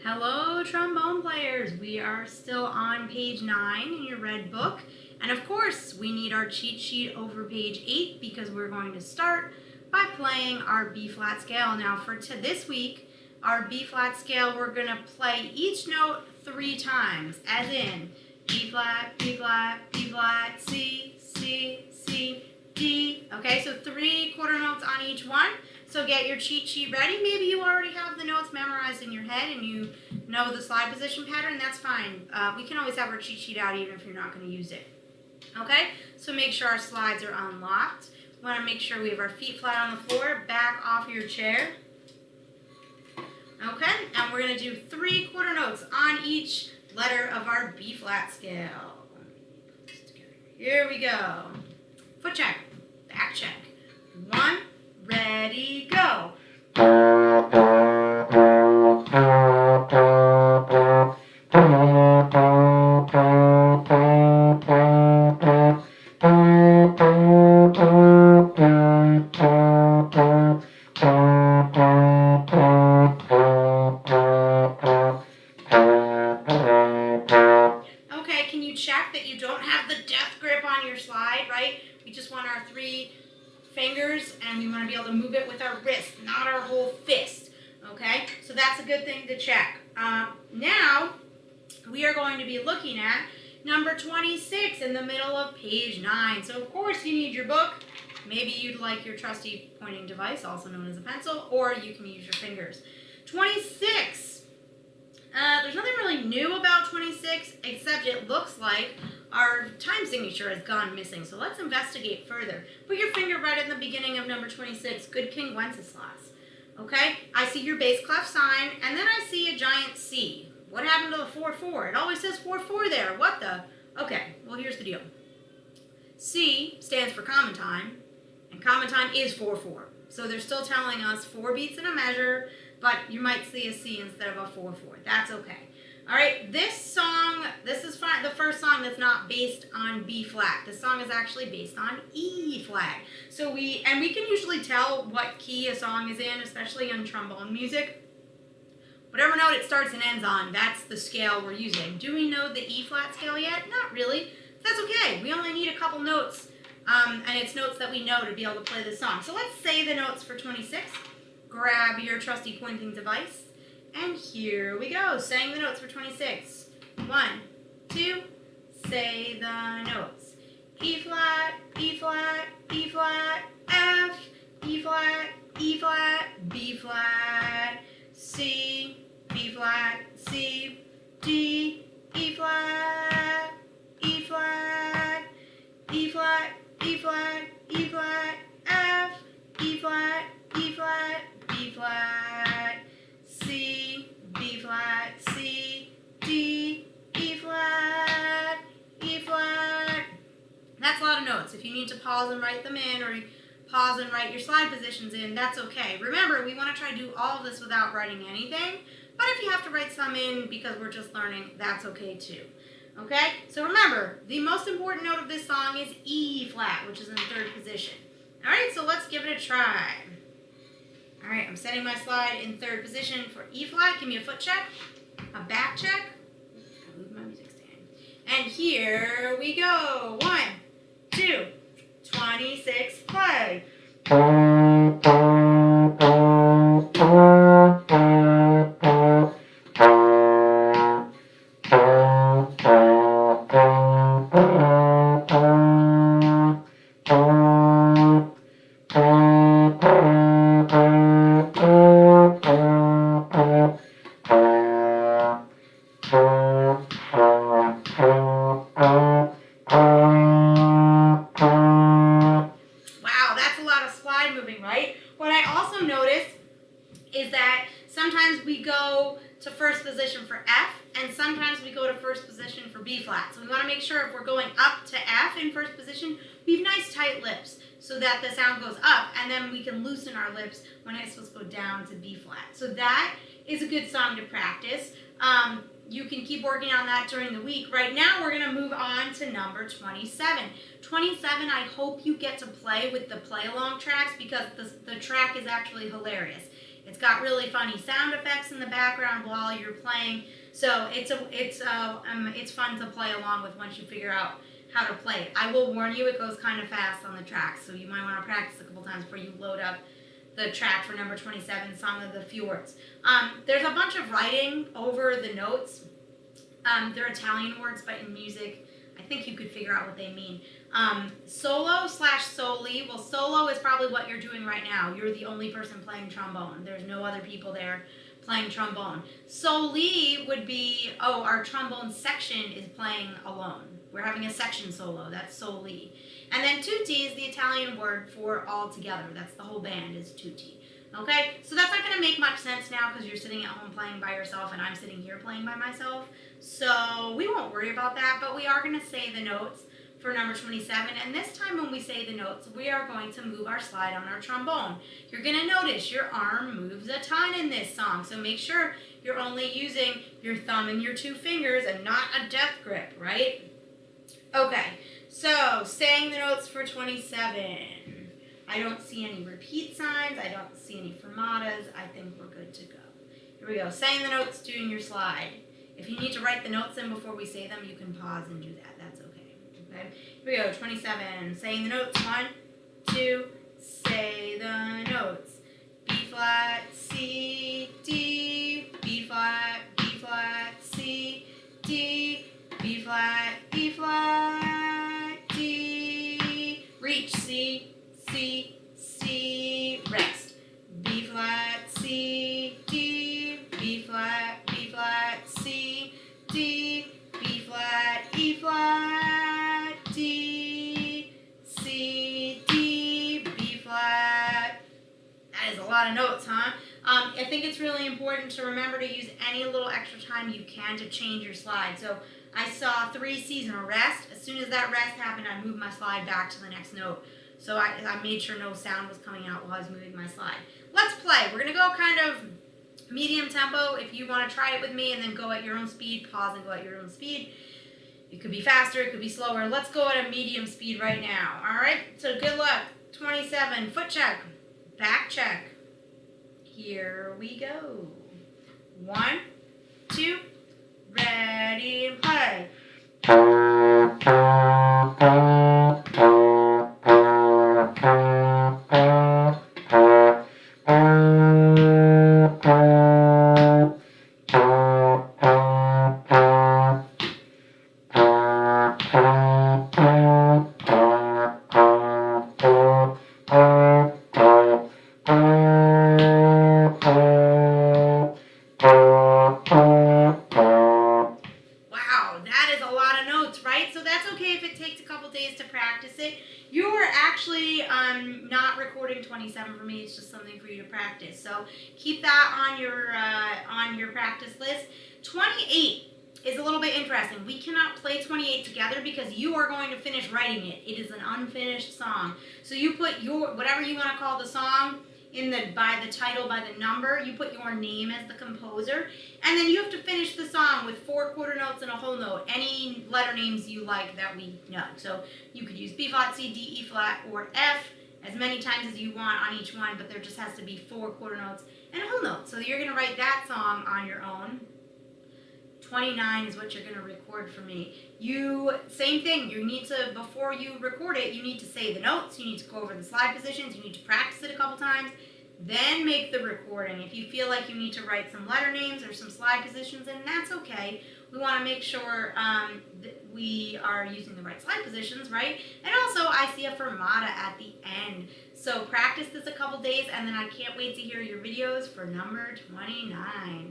Hello, trombone players. We are still on page 9 in your red book. And of course, we need our cheat sheet over page 8 because we're going to start by playing our B-flat scale. Now for this week, our B-flat scale, we're going to play each note 3 times, as in B-flat, B-flat, B-flat, C, C, C, D. Okay, so 3 quarter notes on each one. So get your cheat sheet ready. Maybe you already have the notes memorized in your head and you know the slide position pattern. That's fine. We can always have our cheat sheet out even if you're not going to use it. Okay, so make sure our slides are unlocked. We want to make sure we have our feet flat on the floor, back off your chair. Okay, and we're going to do 3 quarter notes on each letter of our B-flat scale. Here we go. Foot check, back check. 1, ready, go. Okay, can you check that you don't have the death grip on your slide, right? We just want our 3 fingers and we want to be able to move it with our wrist, not our whole fist. Okay, so that's a good thing to check. Now we are going to be looking at number 26 in the middle of page 9. So of course you need your book. Maybe you'd like your trusty pointing device, also known as a pencil, or you can use your fingers. 26. There's nothing really new about 26, except it looks like our time signature has gone missing. So let's investigate further. Put your finger right in the beginning of number 26, Good King Wenceslas. Okay, I see your bass clef sign, and then I see a giant C. What happened to the 4-4? It always says 4-4 there. What the? Okay, well here's the deal. C stands for common time, and common time is 4-4. So they're still telling us 4 beats in a measure, but you might see a C instead of a 4-4. That's okay. All right, this song, this is the first song that's not based on B flat. This song is actually based on E flat. So we can usually tell what key a song is in, especially in trombone music. Whatever note it starts and ends on, that's the scale we're using. Do we know the E flat scale yet? Not really. That's okay. We only need a couple notes, and it's notes that we know to be able to play this song. So let's say the notes for 26. Grab your trusty pointing device, and here we go. Saying the notes for 26. 1, 2, say the notes. E flat, E flat, E flat, F, E flat, E flat, B flat, C, B flat, C, D, E flat, E flat, E flat, E flat, E flat, F, E flat, E flat, B flat, C, B flat, C, D, E flat, E flat. That's a lot of notes. If you need to pause and write them in, or pause and write your slide positions in, that's okay. Remember, we want to try to do all of this without writing anything, but if you have to write some in because we're just learning, that's okay too. Okay? So remember, the most important note of this song is E flat, which is in 3rd position. All right, so let's give it a try. All right, I'm setting my slide in 3rd position for E flat. Give me a foot check, a back check. I moved my music stand. And here we go. 1, 2, 26, play. What I also noticed is that sometimes we go to 1st position for F, and sometimes we go to 1st position for B flat. So we want to make sure if we're going up to F in 1st position, we have nice tight lips so that the sound goes up, and then we can loosen our lips when it's supposed to go down to B flat. So that is a good song to practice. You can keep working on that during the week. Right now, we're going to move on to number 27. 27, I hope you get to play with the play-along tracks because the track is actually hilarious. It's got really funny sound effects in the background while you're playing. So it's fun to play along with once you figure out how to play it. I will warn you, it goes kind of fast on the track, so you might want to practice a couple times before you load up the track for number 27, Song of the Fjords. There's a bunch of writing over the notes. They're Italian words, but in music, I think you could figure out what they mean. Solo/soli. Well, solo is probably what you're doing right now. You're the only person playing trombone. There's no other people there playing trombone. Soli would be, oh, our trombone section is playing alone. We're having a section solo. That's soli. And then tutti is the Italian word for all together. That's the whole band is tutti. Okay? So that's not going to make much sense now because you're sitting at home playing by yourself and I'm sitting here playing by myself. So we won't worry about that, but we are going to say the notes for number 27. And this time when we say the notes, we are going to move our slide on our trombone. You're going to notice your arm moves a ton in this song. So make sure you're only using your thumb and your two fingers and not a death grip, right? Okay, so saying the notes for 27. I don't see any repeat signs. I don't see any fermatas. I think we're good to go. Here we go. Saying the notes, doing your slide. If you need to write the notes in before we say them, you can pause and do that. That's okay. Okay. Here we go. 27. Saying the notes. 1, 2. Say the notes. B flat, C, D. B flat, C, D. B flat, D. Reach, C, C, C. Rest. B flat, C, D. B flat, C, D. B flat, E flat, D. C, D. B flat. That is a lot of notes, huh? I think it's really important to remember to use any little extra time you can to change your slide. So I saw 3 C's and a rest. As soon as that rest happened, I moved my slide back to the next note. So I made sure no sound was coming out while I was moving my slide. Let's play. We're going to go kind of medium tempo. If you want to try it with me and then go at your own speed, pause and go at your own speed. It could be faster, it could be slower. Let's go at a medium speed right now. All right? So good luck. 27. Foot check. Back check. Here we go. 1, 2, ready, and play. To practice it. You are actually not recording 27 for me. It's just something for you to practice. So keep that on your practice list. 28 is a little bit interesting. We cannot play 28 together because you are going to finish writing it. It is an unfinished song. So you put your whatever you want to call the song by the title, by the number, you put your name as the composer, and then you have to finish the song with 4 quarter notes and a whole note, any letter names you like that we know. So you could use B flat, C, D, E flat, or F as many times as you want on each one, but there just has to be 4 quarter notes and a whole note. So you're going to write that song on your own. 29 is what you're going to record for me. Same thing, you need to, before you record it, you need to say the notes, you need to go over the slide positions, you need to practice it a couple times, then make the recording. If you feel like you need to write some letter names or some slide positions, then that's okay. We want to make sure that we are using the right slide positions, right? And also, I see a fermata at the end. So practice this a couple days, and then I can't wait to hear your videos for number 29.